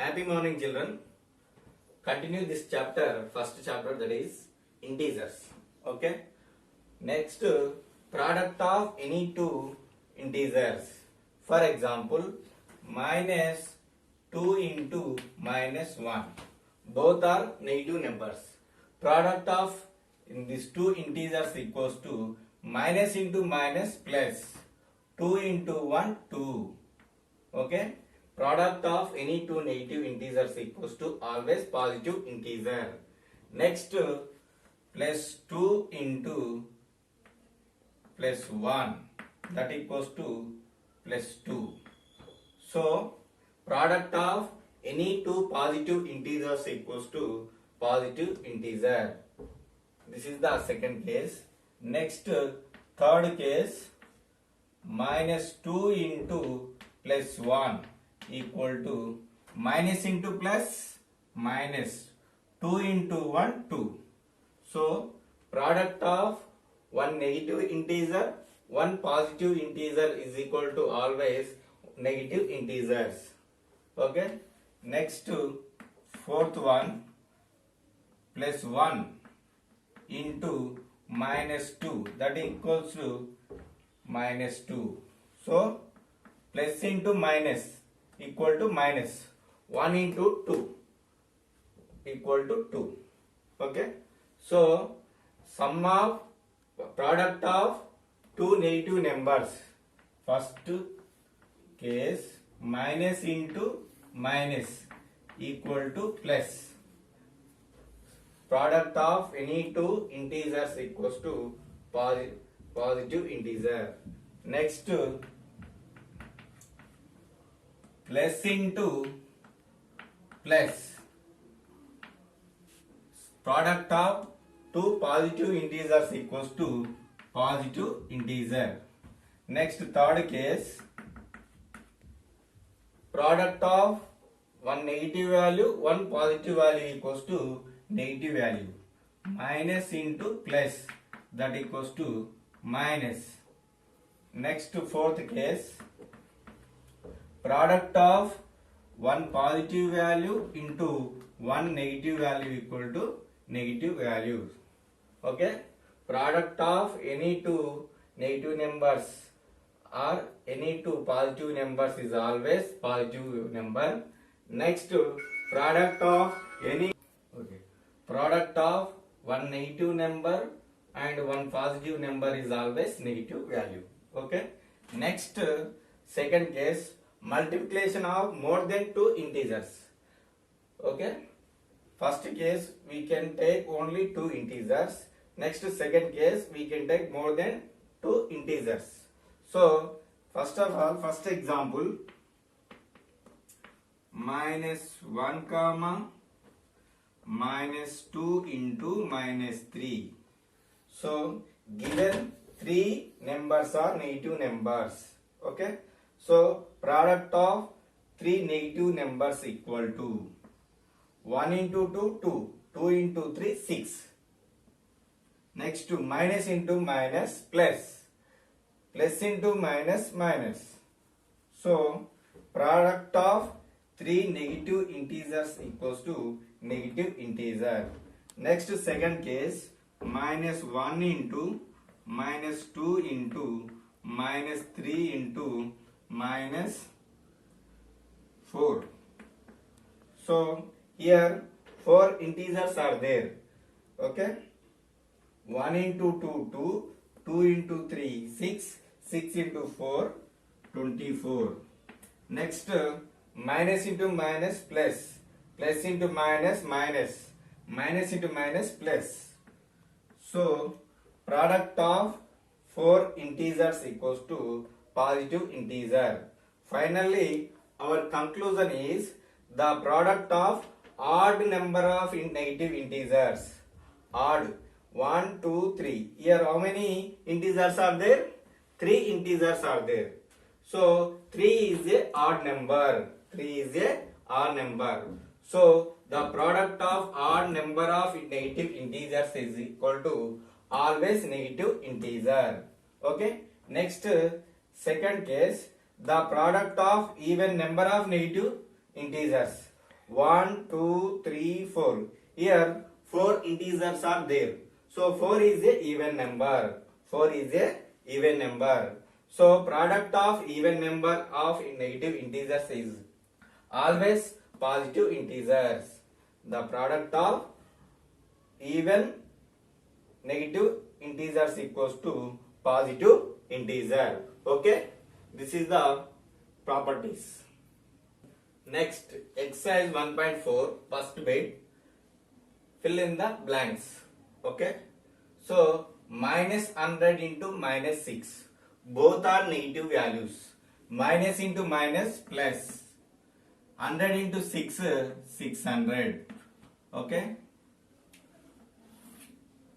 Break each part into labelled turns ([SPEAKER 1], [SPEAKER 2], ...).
[SPEAKER 1] Happy morning, children. Continue this chapter, first chapter, that is integers. Okay. Next, product of any two integers. For example, minus 2 into minus 1. Both are negative numbers. Product of in these two integers equals to minus into minus plus 2 into 1, 2. Okay. Product of any two negative integers equals to always positive integer. Next, plus 2 into plus 1, that equals to plus 2. So, product of any two positive integers equals to positive integer. This is the second case. Next, third case, minus 2 into plus 1 equal to minus into plus minus 2 into 1, 2. So, product of one negative integer, one positive integer is equal to always negative integers. Okay. Next, fourth one, plus 1 into minus 2, that equals to minus 2. So, plus into minus equal to minus 1 into 2 equal to 2. Okay. So, sum of product of two negative numbers. First case, minus into minus equal to plus. Product of any two integers equals to positive integer. Next, plus into plus. Product of two positive integers equals to positive integer. Next, third case, product of one negative value, one positive value equals to negative value. Minus into plus, that equals to minus. Next, fourth case, product of one positive value into one negative value equal to negative values. Okay. Product of any two negative numbers or any two positive numbers is always positive number. Next, product of any product of one negative number and one positive number is always negative value. Okay. Next, second case, multiplication of more than two integers. Okay. First case we can take only two integers. Next, second case we can take more than two integers. So, first of all, first example, minus 1 comma minus 2 into minus 3. So, given three numbers are negative numbers. Okay. So, product of three negative numbers equal to 1 into 2, 2. 2 into 3, 6. Next, to minus into minus plus. Plus into minus minus. So, product of three negative integers equals to negative integer. Next, second case, minus 1 into minus 2 into minus 3 into minus 4. So, here four integers are there. Okay. 1 into 2, 2. 2 into 3, 6. 6 into 4, 24. Next, minus into minus plus. Plus into minus minus. Minus into minus plus. So, product of four integers equals to positive integer. Finally, our conclusion is the product of odd number of negative integers. Odd. 1, 2, 3. Here how many integers are there? 3 integers are there. So, 3 is a odd number. 3 is a odd number. So, the product of odd number of negative integers is equal to always negative integer. Okay. Next, second case, the product of even number of negative integers. 1, 2, 3, 4. Here 4 integers are there. So 4 is a even number. 4 is a even number. So product of even number of negative integers is always positive integers. The product of even negative integers equals to positive integer. Okay, this is the properties. Next, exercise 1.4, first bit, fill in the blanks. Okay, so minus 100 into minus 6, both are negative values. Minus into minus plus, 100 into 6, 600. Okay,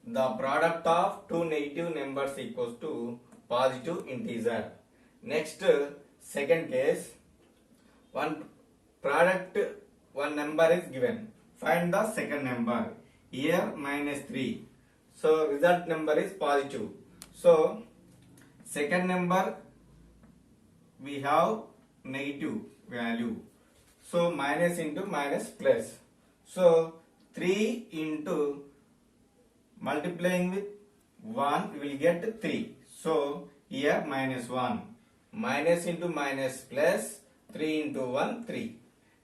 [SPEAKER 1] the product of two negative numbers equals to positive integer. Next, second case, one number is given. Find the second number. Here minus 3. So result number is positive. So second number we have negative value. So minus into minus plus. So 3 into multiplying with 1 we will get 3. So here minus 1. Minus into minus plus 3 into 1 3.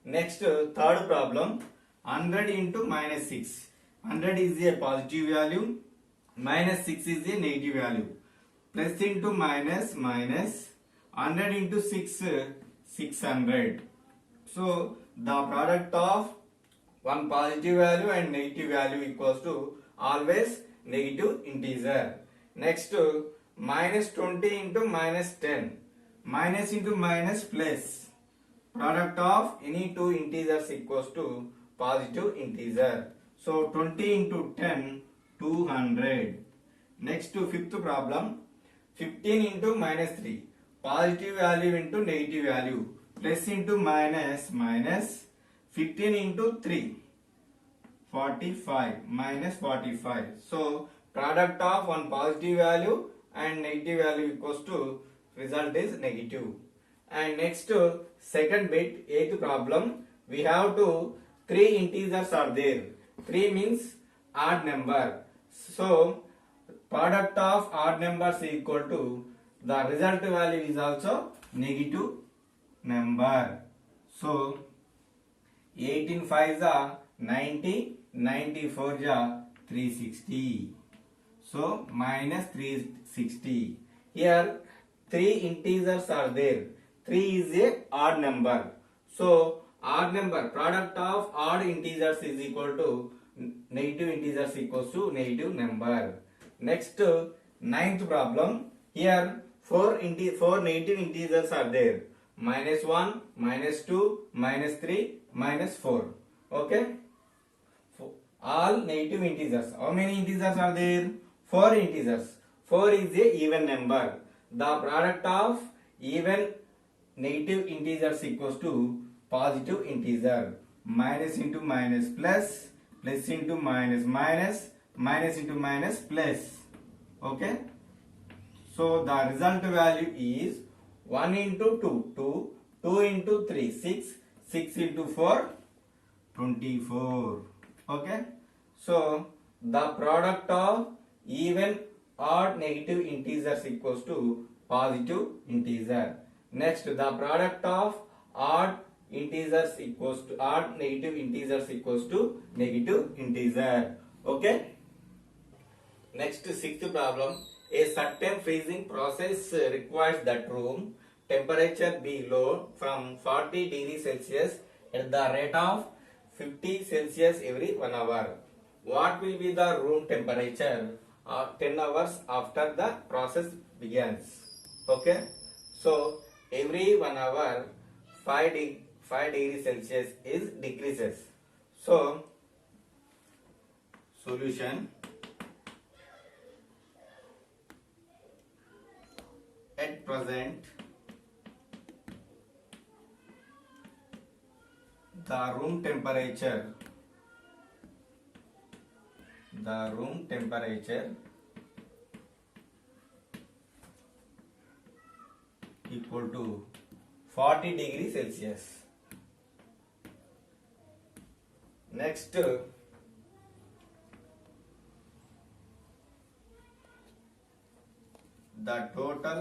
[SPEAKER 1] Next third problem, 100 into minus 6. 100 is a positive value, minus 6 is a negative value. Plus into minus, minus 100 into 6, 600. So the product of one positive value and negative value equals to always negative integer. Next, minus 20 into minus 10. Minus into minus plus. Product of any two integers equals to positive integer. So 20 into 10, 200. Next to fifth problem, 15 into minus 3. Positive value into negative value. Plus into minus, minus 15 into 3. 45 minus 45. So product of one positive value and negative value equals to result is negative. And next second bit, eighth problem, we have to three integers are there. 3 means odd number. So product of odd numbers is equal to the result value is also negative number. So 18 5s are 90, 94 are 360. So minus 360. Here 3 integers are there. 3 is a odd number. So odd number, product of odd integers is equal to negative integers equals to negative number. Next ninth problem. Here 4 negative integers are there. Minus 1, minus 2, minus 3, minus 4. Okay. All negative integers. How many integers are there? 4 integers. 4 is a even number. The product of even negative integers equals to positive integer. Minus into minus plus, plus into minus minus, minus into minus plus. Okay. So the result value is 1 into 2, 2, 2 into 3, 6, 6 into 4, 24. Okay. So the product of even odd negative integers equals to positive integer. Next, the product of odd integers equals to odd negative integers equals to negative integer. Okay. Next, sixth problem. A certain freezing process requires that room temperature be low from 40 degrees Celsius at the rate of 50 Celsius every 1 hour. What will be the room temperature 10 hours after the process begins? Okay. So every 1 hour 5 degrees Celsius is decreases. So solution, at present the room temperature equal to 40 degrees Celsius. Next, the total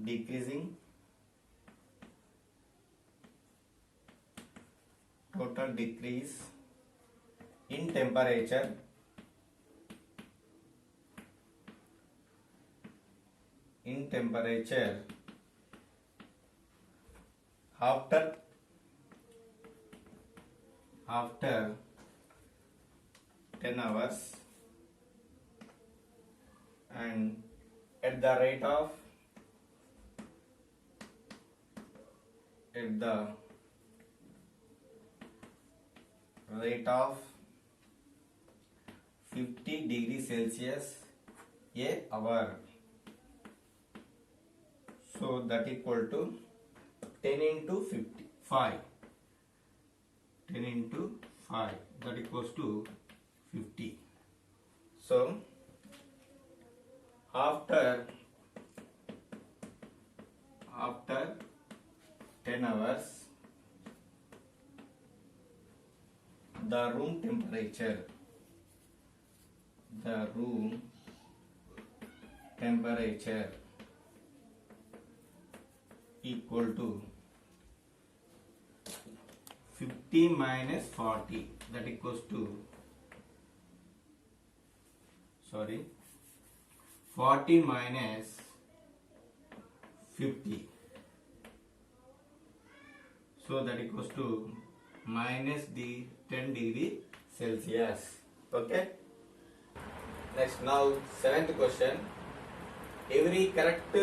[SPEAKER 1] decreasing total decrease in temperature after 10 hours and at the rate of 50 degrees Celsius a hour. So that equal to 10 into 5. 10 into 5, that equals to 50. So after 10 hours, the room temperature equal to 50 minus 40, that equals to 40 minus 50, so that equals to minus the 10 degree Celsius. Okay. Next, now 7th question. Every correct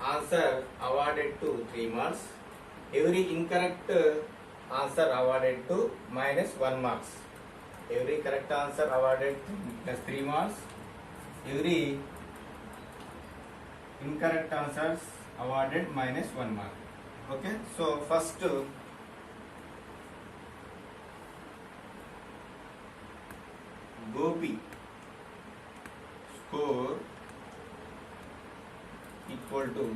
[SPEAKER 1] answer awarded to 3 marks. Every incorrect answer awarded to minus 1 marks. Every correct answer awarded plus 3 marks. Every incorrect answers awarded minus 1 mark. Okay. So first, Gopi score equal to,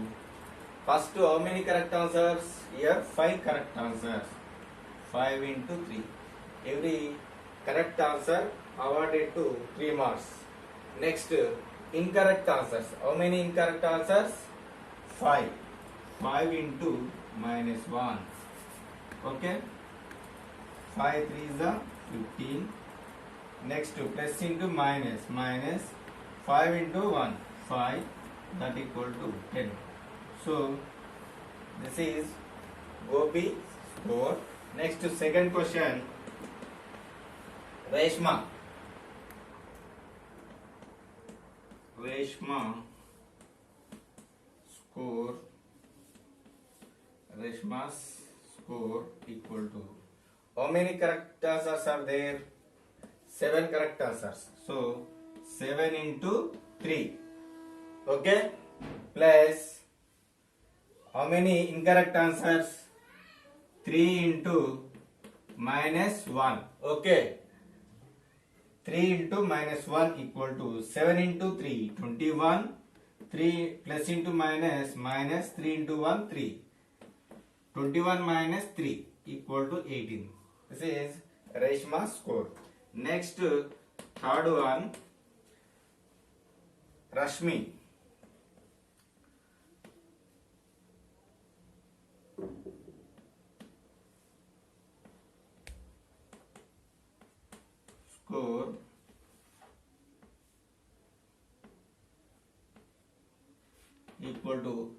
[SPEAKER 1] first how many correct answers? Here 5 correct answers. 5 into 3. Every correct answer awarded to 3 marks. Next, incorrect answers. How many incorrect answers? 5. 5 into minus 1. Okay. 5 3 is the 15. Next, plus into minus. 5 into 1. 5. That equal to 10. So this is Gopi score. Next, second question. Reshma score. Reshma's score equal to, how many correct answers are there? 7 correct answers. So 7 into 3. Okay. Plus, how many incorrect answers? 3 into minus 1. Okay. 3 into minus 1 equal to 7 into 3, 21. 3 plus into minus, 3 into 1, 3. 21 minus 3 equal to 18. This is Reshma's score. Next, third one, Rashmi. Score equal to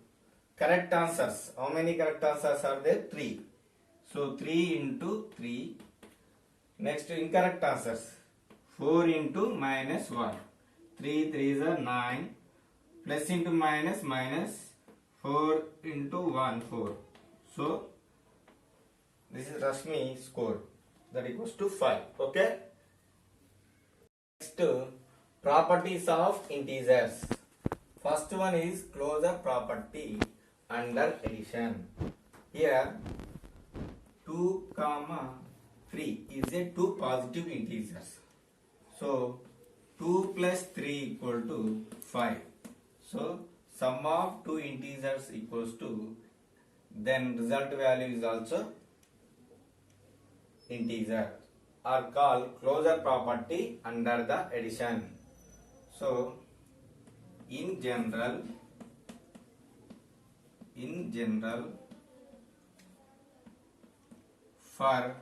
[SPEAKER 1] correct answers. How many correct answers are there? 3. So 3 into 3. Next, incorrect answers. 4 into minus 1. 3 3s are 9. Plus into minus, 4 into 1, 4. So this is Rashmi score. That equals to 5. Okay. Next, properties of integers. First one is closure property under addition. Here 2, 3 is a 2 positive integers. So 2 plus 3 equal to 5. So sum of two integers equals to, then result value is also integer, are called closure property under the addition. So in general for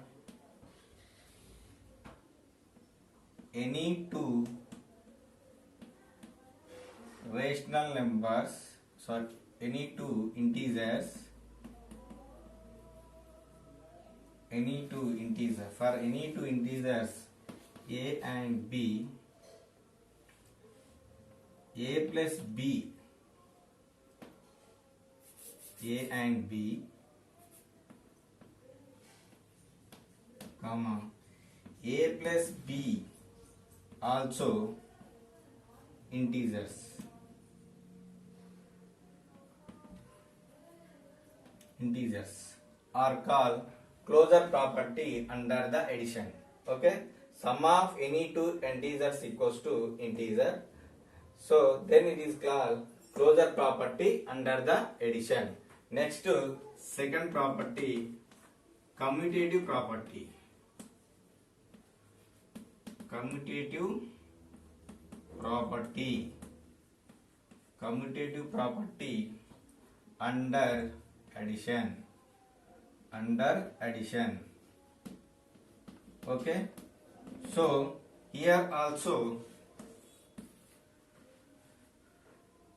[SPEAKER 1] any two rational numbers, sorry, any two integers, for any two integers a and b, a plus b, a and b, comma, a plus b also integers are called closure property under the addition. Okay, sum of any two integers equals to integer, so then it is called closure property under the addition. Next, second property, commutative property. Commutative property under addition. Okay, so here also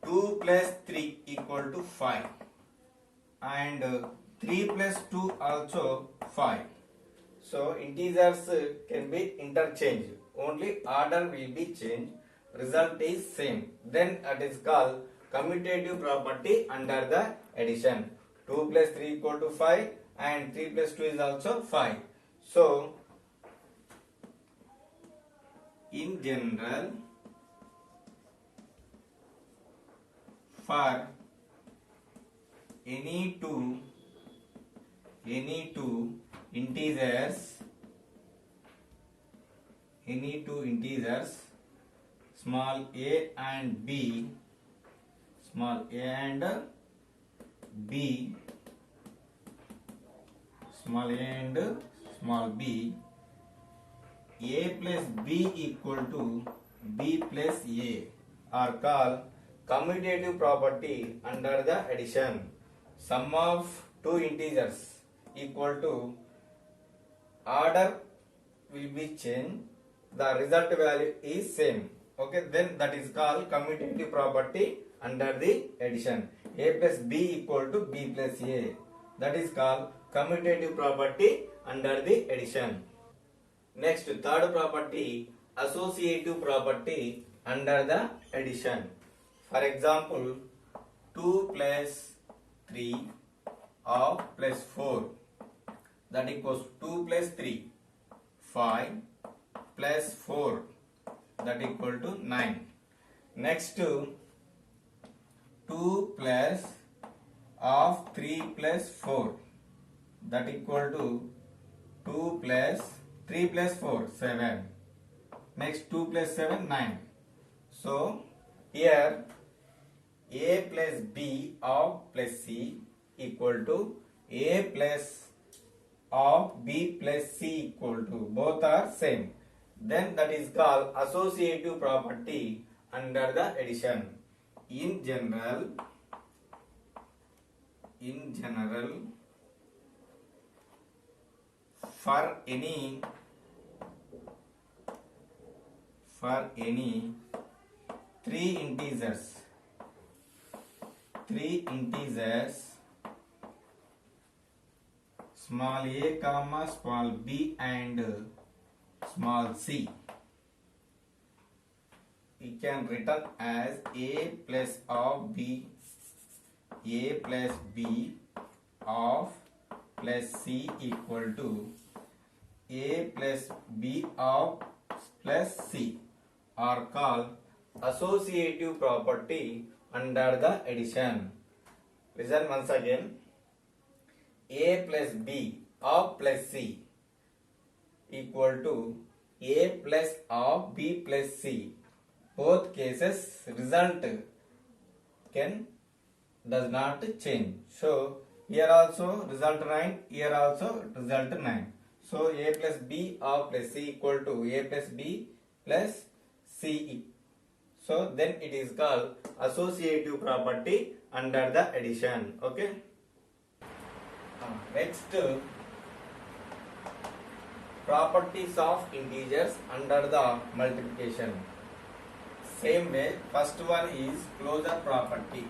[SPEAKER 1] 2 plus 3 equal to 5 and 3 plus 2 also 5. So integers can be interchanged, only order will be changed, result is same, then it is called commutative property under the addition. 2 plus 3 equal to 5 and 3 plus 2 is also 5. So in general for any two integers, small a and b, small a and small b, a plus b equal to b plus a are called commutative property under the addition. Sum of two integers equal to, order will be changed, the result value is same. Okay, then that is called commutative property under the addition. A plus b equal to b plus a, that is called commutative property under the addition. Next, third property, associative property under the addition. For example, 2 plus 3 of plus 4, that equals 2 plus 3, 5 plus 4, that equal to 9. Next, 2 plus of 3 plus 4, that equal to 2 plus 3 plus 4, 7. Next, 2 plus 7, 9. So here a plus b of plus c equal to a plus of b plus c equal to, both are same, then that is called associative property under the addition. In general for any three integers small a comma small b and small c, we can written as a plus of b, a plus b of plus c equal to a plus b of plus c are called associative property under the addition. Listen once again. A plus b of plus c equal to a plus of b plus c both cases result can does not change. So here also result 9, here also result 9. So a plus b of plus c equal to a plus b plus c. So then it is called associative property under the addition. Okay. Next, properties of integers under the multiplication. Same way, first one is closure property.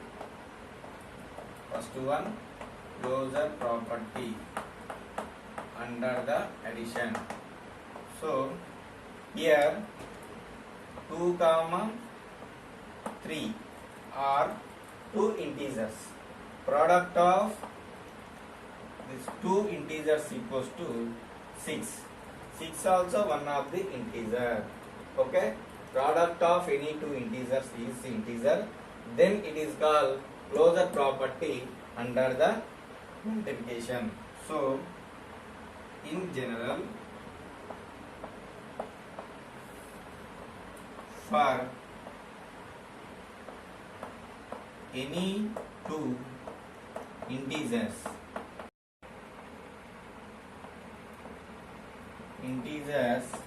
[SPEAKER 1] First one, closure property under the addition. So here 2 comma 3 are two integers. Product of these two integers equals to 6. 6 also one of the integer. Okay. Product of any two integers is integer. Then it is called closure property under the multiplication. So in general, for any two integers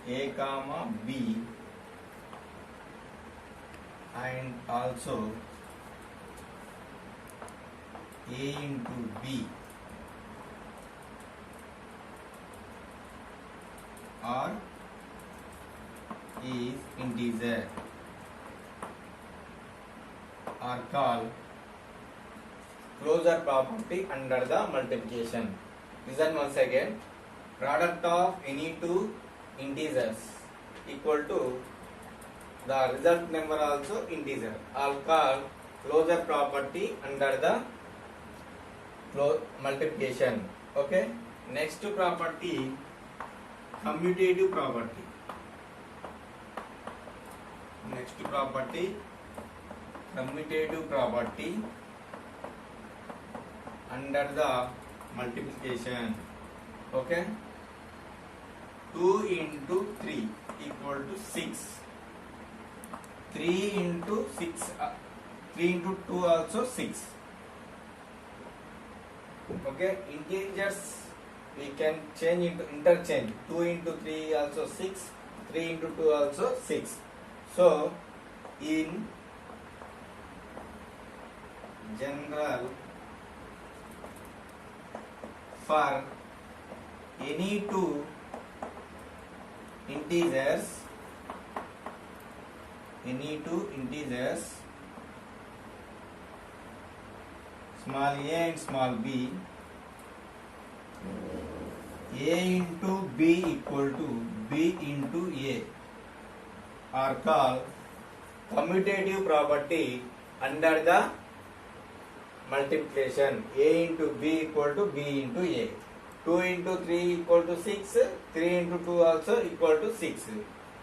[SPEAKER 1] a comma b and also a into b or is integer are called closure property under the multiplication. Listen once again. Product of any two integers equal to the result number also integer are called closure property under the multiplication. Okay. Next property, commutative property. Next property, commutative property under the multiplication. Okay. 2 into 3 equal to 6. 3 into 6, 3 into 2 also 6. Okay. Integers we can change into interchange. 2 into 3 also 6. 3 into 2 also 6. So in general, for any two integers small a and small b, a into b equal to b into a are called commutative property under the multiplication. A into b equal to b into a. 2 into 3 equal to 6. 3 into 2 also equal to 6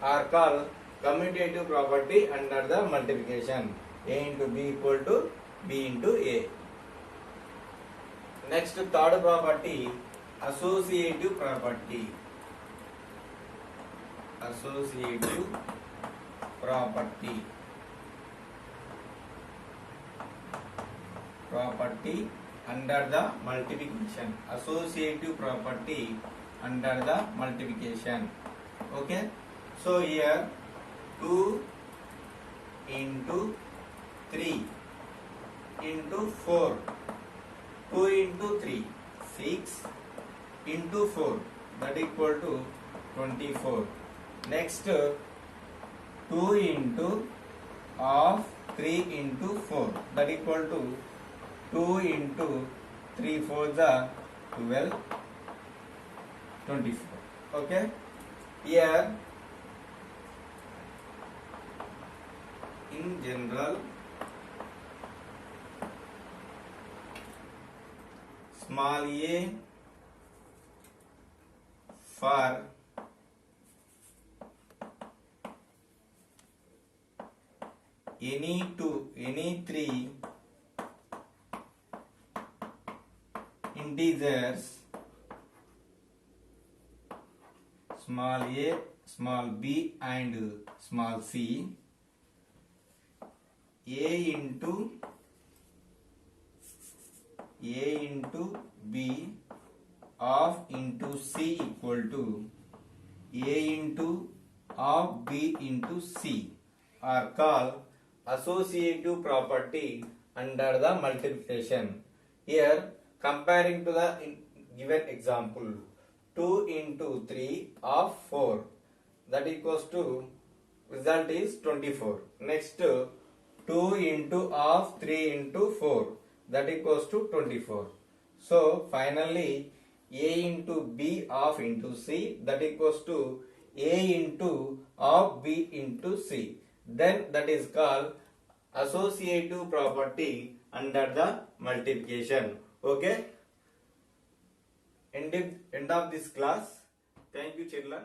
[SPEAKER 1] are called commutative property under the multiplication. A into b equal to b into a. Next, third property, associative property. Associative property. Property under the multiplication. Associative property under the multiplication. Okay. So here 2 into 3 into 4. 2 into 3, 6 into 4, that equal to 24. Next, 2 into of 3 into 4, that equal to 2 into 3 4 the 12, 24. Okay. Here in general, small a for any three integers small a, small b and small c A into B of into C equal to A into of B into C are called associative property under the multiplication. Here comparing to the given example, 2 into 3 of 4, that equals to result is 24. Next 2 into of 3 into 4, that equals to 24. So finally A into B of into C, that equals to A into of B into C. Then that is called associative property under the multiplication. Okay. End of this class. Thank you, children.